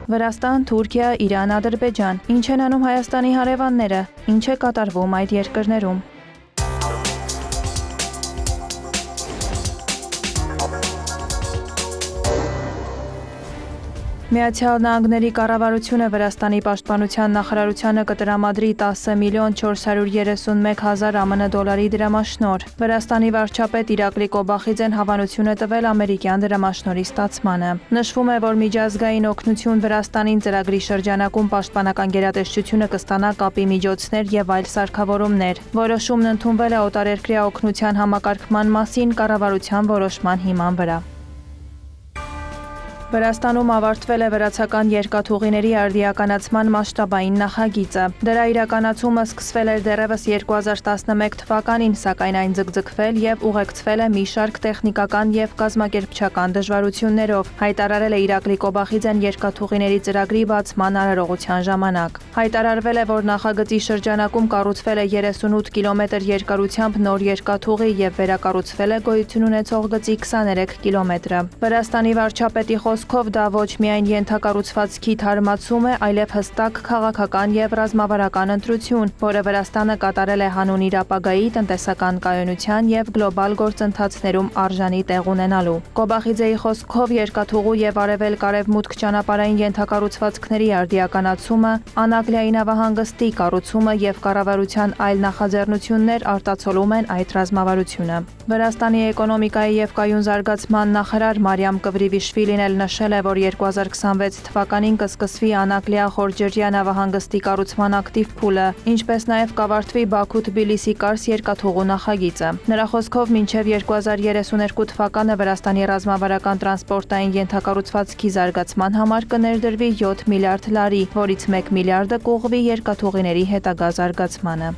Վրաստան, Թուրքիա, Իրան, Ադրբեջան։ Ինչ են անում Հայաստանի հարևանները, ինչ է կատարվում այդ երկրներում։ Միացյալ Նահանգների կառավարությունը Վրաստանի պաշտպանության նախարարությանը կտրամադրի 10.431.000 ԱՄՆ դոլարի դրամաշնորհ։ Վրաստանի վարչապետ Իրակլի Կոբախիձեն հավանություն է տվել ամերիկյան դրամաշնորհի ստացմանը։ Նշվում է, որ միջազգային օգնություն Վրաստանին ծրագրի շրջանակում պաշտպանական գերատեսչությունը կստանա կապի միջոցներ եւ այլ սարքավորումներ։ Որոշումն ընդունվել է օտարերկրյա օգնության համակարգման մասին կառավարության որոշման հիման վրա։ Վրաստանում ավարտվել է վրացական երկաթուղիների արդիականացման մասշտաբային նախագիծը։ Դրա իրականացումը սկսվել էր դեռևս 2011 թվականին, սակայն այն ձգձգվել եւ ուղեկցվել է մի շարք տեխնիկական եւ կազմակերպչական դժվարություններով, հայտարարել է Իրակլի Կոբախիձեն երկաթուղիների ծրագրի բացման արարողության ժամանակ։ Հայտարարվել է, որ նախագծի շրջանակում կառուցվել է 38 կիլոմետր երկարությամբ նոր երկաթուղի եւ վերակառուցվել է գոյություն ունեցող գծի 23 կիլոմետրը։ Վրաստանի վարչապետի խոսքով դա ոչ միայն ենթակառուցվածքի թարմացում է, այլև հստակ քաղաքական եւ ռազմավարական ընտրություն, որը Վրաստանը կատարել է հանուն իր ապագայի տնտեսական կայունության եւ գլոբալ գործընթացներում արժանի տեղ ունենալու։ Կոբախիձեի խոսքով երկաթուղու եւ արևելք-արևմուտք ճանապարհային ենթակառուցվածքների արդիականացումը, Անագլիայի նավահանգստի կառուցումը եւ կառավարության այլ նախաձեռնություններ արտացոլում են այդ ռազմավարությունը։ Վրաստանի էկոնոմիկայի եւ կայուն զարգացման նախարար Մարիամ Կվրիվիշվիլին էլ նշել է, որ 2026 թվականին կսկսվի Անագլիա խորջրյա նավահանգստի կառուցման ակտիվ փուլը, ինչպես նաև կավարտվի Բաքու-Թբիլիսի-Կարս երկաթուղու նախագիծը։ Նրա խոսքով մինչև 2032 թվականը Վրաստանի ռազմավարական տրանսպորտային ենթակառուցվածքի զարգացման համար կներդրվի 7 միլիարդ լարի, որից 1 միլիարդը կուղղվի երկաթուղիների հետագա զարգացմանը։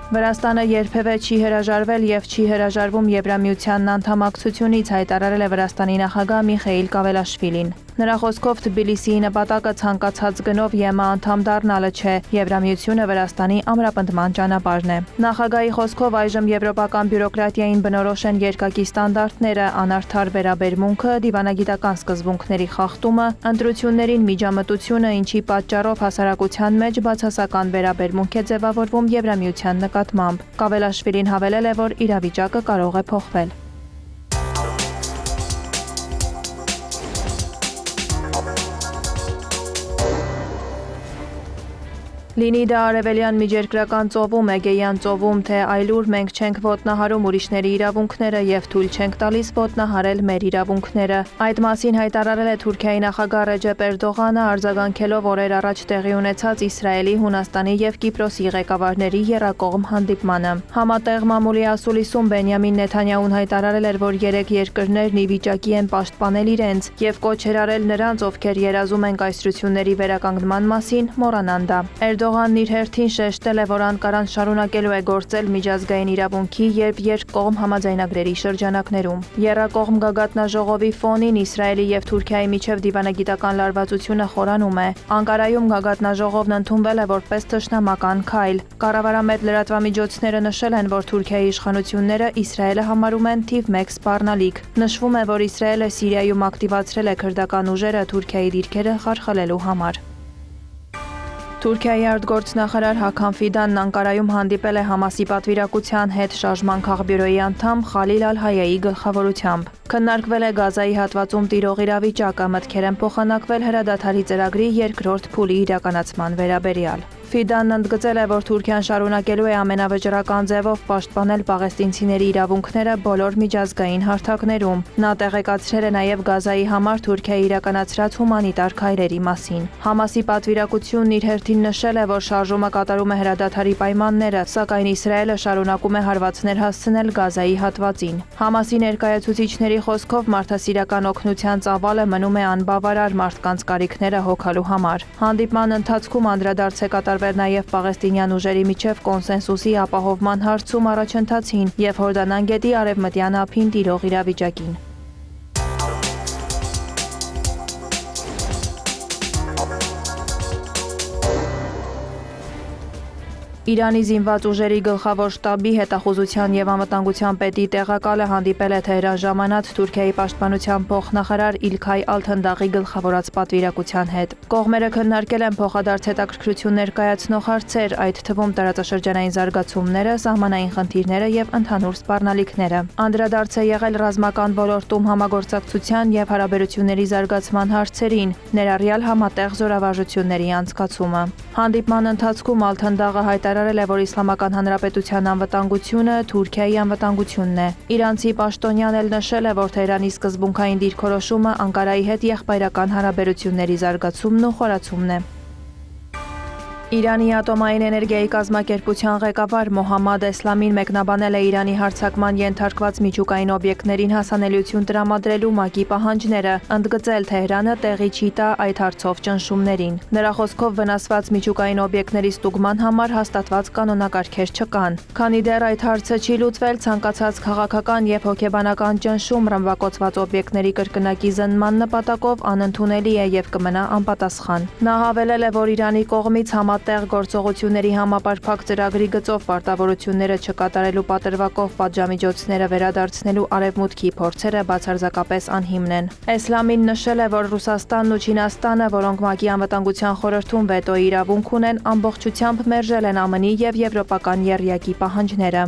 Վրաստանը երբևէ չի հրաժարվել եւ չի հրաժարվում Եվրամիությանն անդամակցությունից, հայտարարել է Վրաստանի նախագահ Միխեիլ Կավելաշվիլին։ Նրա խոսքով Թբիլիսիի նպատակը ցանկացած գնով ԵՄ անդամ դառնալը չէ, Եվրամիությունը Վրաստանի ամրապնդման ճանապարհն է։ Նախագահի խոսքով այժմ եվրոպական բյուրոկրատիային բնորոշ են երկակի ստանդարտները, անարդար վերաբերմունքը, դիվանագիտական սկզբունքների խախտումը, ընտրություններին միջամտությունը, ինչի պատճառով հասարակության մեջ բացասական վերաբերմունք է ձևավորվում Եվրամիության նկատմամբ։ Կավելաշվիլին հավելել է, որ իրավիճակը կարող է փոխվել։ Լինի դա արևելյան միջերկրական ծովում, Էգեյան ծովում, թե այլուր մենք չենք ոտնահարում ուրիշների իրավունքները եւ թույլ չենք տալիս ոտնահարել մեր իրավունքները։ Այդ մասին հայտարարել է Թուրքիայի նախագահ Ռեջեփ Էրդողանը, արձագանքելով օրեր առաջ տեղի ունեցած Իսրայելի, Հունաստանի եւ Կիպրոսի ղեկավարների եռակողմ հանդիպմանը։ Համատեղ մամուլի ասուլիսում Բենյամին Նեթանյահուն հայտարարել էր, որ երեք երկրներն ի վիճակի են պաշտպանել իրենց եւ կոչ էր արել նրանց, ովքեր երազում են կայսրությունների վերականգնման մասին, մոռանան դա։ Էրդողանն իր հերթին շեշտել է, որ Անկարան շարունակելու է գործել միջազգային իրավունքի երբ երկկողմ համաձայնագրերի շրջանակներում։ Եռակողմ գագաթնաժողովի ֆոնին Իսրայելի եւ Թուրքիայի միջև դիվանագիտական լարվածությունը խորանում է։ Անկարայում գագաթնաժողովն ընդունվել է որպես թշնամական քայլ։ Կառավարամետ լրատվամիջոցները նշել են, որ Թուրքիայի իշխանությունները Իսրայելը համարում են թիվ 1 սպառնալիք։ Նշվում է, որ Իսրայելը Սիրիայում ակտիվացրել է քրդական ուժերը Թուրքիայի դիրքերը խարխլելու համար։ Թուրքիայի արտգործնախարար Հական Ֆիդանն Անկարայում հանդիպել է Համասի պատվիրակության հետ շարժման քաղբյուրոյի անդամ Խալիլ Ալ-Հայայի գլխավորությամբ։ Քննարկվել է Գազայի հատվածում տիրող իրավիճակը, մտքեր են փոխանակվել հրադադարի ծրագրի երկրորդ փուլի իրականացման վերաբերյալ։ Ֆիդանն ընդգծել է, որ Թուրքիան շարունակելու է ամենավճռական ձևով պաշտպանել պաղեստինցիների իրավունքները բոլոր միջազգային հարթակներում։ Նա տեղեկացրել է նաև Գազայի համար Թուրքիայի իրականացրած հումանիտար քայլերի մասին։ Համասի պատվիրակությունն իր հերթին նշել է, որ շարժումը կատարում է հրադադարի պայմանները, սակայն Իսրայելը շարունակում է հարվածներ հասցնել Գազայի հատվածին։ Համասի ներկայացուցիչների խոսքով մարդասիրական օգնության ծավալը մնում է անբավարար մարդկանց կարիքները հոգալու համար։ Հանդիպման ընթացքում անդրադարձ է կատարվել նաև պաղեստինյան ուժերի միջև կոնսենսուսի ապահովման հարցում առաջընթացին եւ Հորդանան գետի արևմտյան ափին տիրող իրավիճակին։ Իրանի զինված ուժերի գլխավոր շտաբի հետախուզության եւ անվտանգության պետի տեղակալը հանդիպել է Թեհրան ժամանած Թուրքիայի պաշտպանության փոխնախարար Իլքայ Ալթնդաղի գլխավորած պատվիրակության հետ։ Կողմերը քննարկել են փոխադարձ հետաքրքրություններ կայացնող հարցեր, այդ թվում տարածաշրջանային զարգացումները, սահմանային խնդիրները եւ ընդհանուր սպառնալիքները։ Անդրադարձ է եղել ռազմական ոլորտում համագործակցության եւ հարաբերությունների զարգացման հարցերին, ներառյալ համատեղ զորավարժությունների անցկացումը։ Հանդիպման ընթացքում Ալթնդաղը հայտարարել է, որ Իսլամական Հանրապետության անվտանգությունը Թուրքիայի անվտանգությունն է։ Իրանցի պաշտոնյան էլ նշել է, որ Թեհրանի սկզբունքային դիրքորոշումը Անկարայի հետ եղբայրական հարաբերությունների զարգացումն ու խորացումն է։ Իրանի ատոմային էներգիայի կազմակերպության ղեկավար Մոհամմադ Էսլամին մեկնաբանել է Իրանի հարձակման ենթարկված միջուկային օբյեկտներին հասանելիություն տրամադրելու ՄԱԿ-ի պահանջները, ընդգծել Թեհրանը տեղի չի տա այդ հարցով ճնշումներին։ Նրա խոսքով վնասված միջուկային օբյեկտների ստուգման համար հաստատված կանոնակարգեր չկան։ Քանի դեռ այդ հարցը չի լուծվել, ցանկացած քաղաքական եւ հոգեբանական ճնշում ռմբակոծված օբյեկտների կրկնակի զննման նպատակով անընդունելի է եւ կմնա անպատասխան։ Նա հավելել է, որ Իրանի կողմից Տեղ գործողությունների համապարփակ ծրագրի գծով պարտավորությունները չկատարելու պատրվակով պատժամիջոցները վերադարձնելու արևմուտքի փորձերը բացարձակապես անհիմն են։ Էսլամին նշել է, որ Ռուսաստանն ու Չինաստանը, որոնք ՄԱԿ-ի անվտանգության խորհրդում վետոյի իրավունք ունեն, ամբողջությամբ մերժել են ԱՄՆ-ի եւ եվրոպական եռյակի պահանջները։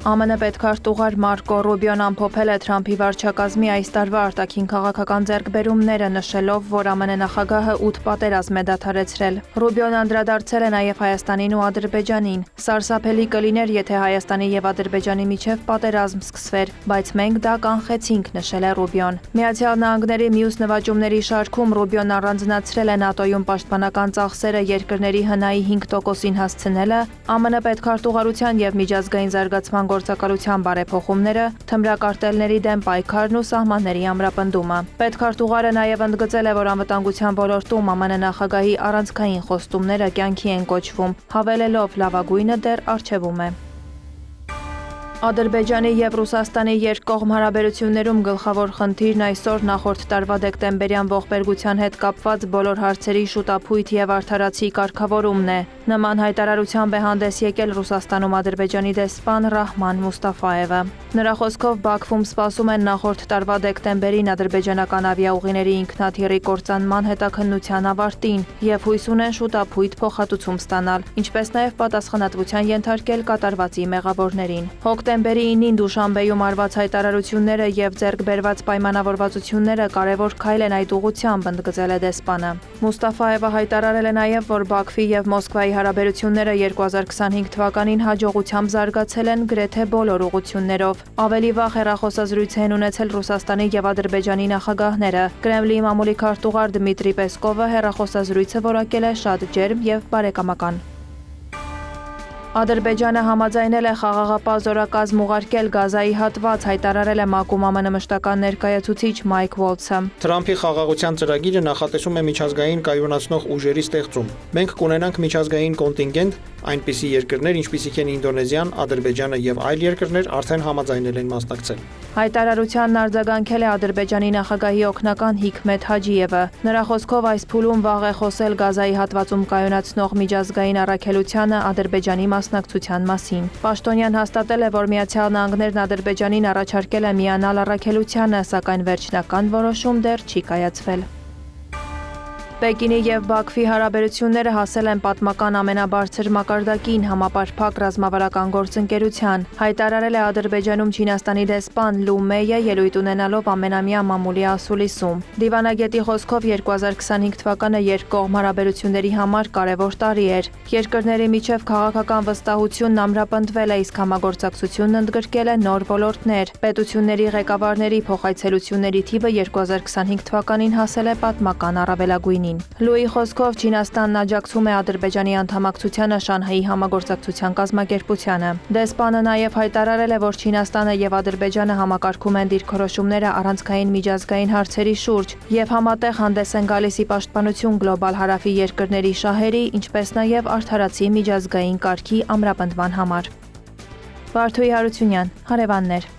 ԱՄՆ պետքարտուղար Մարկո Ռուբիոն ամփոփել է Թրամփի վարչակազմի այս տարվա արտաքին քաղաքական ձեռքբերումները, նշելով, որ ԱՄՆ նախագահը 8 պատերազմ է դադարեցրել։ Ռուբիոն անդրադարձել է նաև Հայաստանին ու Ադրբեջանին։ Սարսափելի կլիներ, եթե Հայաստանի եւ Ադրբեջանի միջև պատերազմ սկսվեր, բայց մենք դա կանխեցինք, նշել է Ռուբիոն։ Միացյալ Նահանգների մյուս նվաճումների շարքում Ռուբիոն առանձնացրել է ՆԱՏՕ-ում պաշտպանական ծախսերը երկրների հնայի 5%-ին հասցնելը, ԱՄՆ պետքարտուղարության եւ միջազգային զարգացման գործակալության բարեփոխումները, թմրակարտելների դեմ պայքարն ու սահմանների ամրապնդումը։ Պետքարտուղարը նաև ընդգծել է, որ անվտանգության ոլորտում ԱՄՆ նախագահի առանցքային խոստումները կյանքի են կոչվում, հավելելով լավագույնը դեռ առջևում է։ Ադրբեջանի եւ Ռուսաստանի երկկողմ հարաբերություններում գլխավոր խնդիրն այսօր նախորդ տարվա դեկտեմբերյան ողբերգության հետ կապված բոլոր հարցերի շուտափույթ եւ արդարացի կարգավորումն է։ Նման հայտարարությամբ է հանդես եկել Ռուսաստանում Ադրբեջանի դեսպան Ռահման Մուստաֆաևը։ Նրա խոսքով Բաքվում սպասում են նախորդ տարվա դեկտեմբերին ադրբեջանական ավիաուղիների ինքնաթիռի կործանման հետաքննության ավարտին եւ հույս ունեն շուտափույթ փոխհատուցում ստանալ, ինչպես նաեւ պատասխանատվության ենթարկել կատարվածի մեղավորներին։ Հոկտեմբերի 9-ին Դուշանբեում արված հայտարարությունները եւ ձեռք բերված պայմանավորվածությունները կարևոր քայլ են այդ ուղղությամբ, ընդգծել է դեսպանը։ Մուստաֆաևը հայտարարել է նաեւ, որ Բաքվի եւ Մոսկվայի հարաբերությունները 2025 թվականին հաջողությամբ զարգացել են գրեթե բոլոր ուղղություններով։ Ավելի վաղ հեռախոսազրույց են ունեցել Ռուսաստանի եւ Ադրբեջանի նախագահները։ Կրեմլի մամուլի քարտուղար Դմիտրի Պեսկովը հեռախոսազրույցը որակել է շատ ջերմ եւ բարեկամական։ Ադրբեջանը համաձայնել է խաղաղապահ զորակազմ ուղարկել Գազայի հատված, հայտարարել է ՄԱԿ-ում ԱՄՆ մշտական ներկայացուցիչ Մայք Վոլցը։ Թրամփի խաղաղության ծրագիրը նախատեսում է միջազգային կայունացնող ուժերի ստեղծում։ Մենք կունենանք միջազգային կոնտինգենտ, այնպիսի երկրներ, ինչպիսիք են Ինդոնեզիան, Ադրբեջանը եւ այլ երկրներ արդեն համաձայնել են մասնակցել։ Հայտարարությանն արձագանքել է Ադրբեջանի նախագահի օգնական Հիքմեթ Հաջիևը։ Նրա խոսքով այս փուլում վաղ է խոսել Գազայի հատվածում կայունացնող միջազգային առաքելությանը Ադրբեջանի մասնակցության մասին։ Պաշտոնյան հաստատել է, որ Միացյալ Նահանգներն Ադրբեջանին առաջարկել է միանալ առաքելությանը, սակայն վերջնական որոշում դեռ չի կայացվել։ Պեկինի եւ Բաքվի հարաբերությունները հասել են պատմական ամենաբարձր մակարդակին համապարփակ ռազմավարական գործընկերության, հայտարարել է Ադրբեջանում Չինաստանի դեսպան Լու Մեյը ելույթ ունենալով ամենամյա մամուլի ասուլիսում։ Դիվանագետի խոսքով 2025 թվականը երկկողմ հարաբերությունների համար կարևոր տարի էր։ Երկրների միջև քաղաքական վստահությունն ամրապնդվել է, իսկ համագործակցությունն ընդգրկել է նոր ոլորտներ։ Պետությունների ղեկավարների փոխայցելությունների թիվը 2025 թվականին հասել է պատմական առավելագույնի։ Լուի խոսքով Չինաստանն աջակցում է Ադրբեջանի անդամակցությանը Շանհայի համագործակցության կազմակերպությանը։ Դեսպանը նաև հայտարարել է, որ Չինաստանը եւ Ադրբեջանը համակարգում են դիրքորոշումները առանցքային միջազգային հարցերի շուրջ եւ համատեղ հանդես են գալիս ի պաշտպանություն գլոբալ հարավի երկրների շահերի, ինչպես նաեւ արդարացի միջազգային կարգի ամրապնդման համար։ Վարդուհի Հարությունյան, հարևաններ։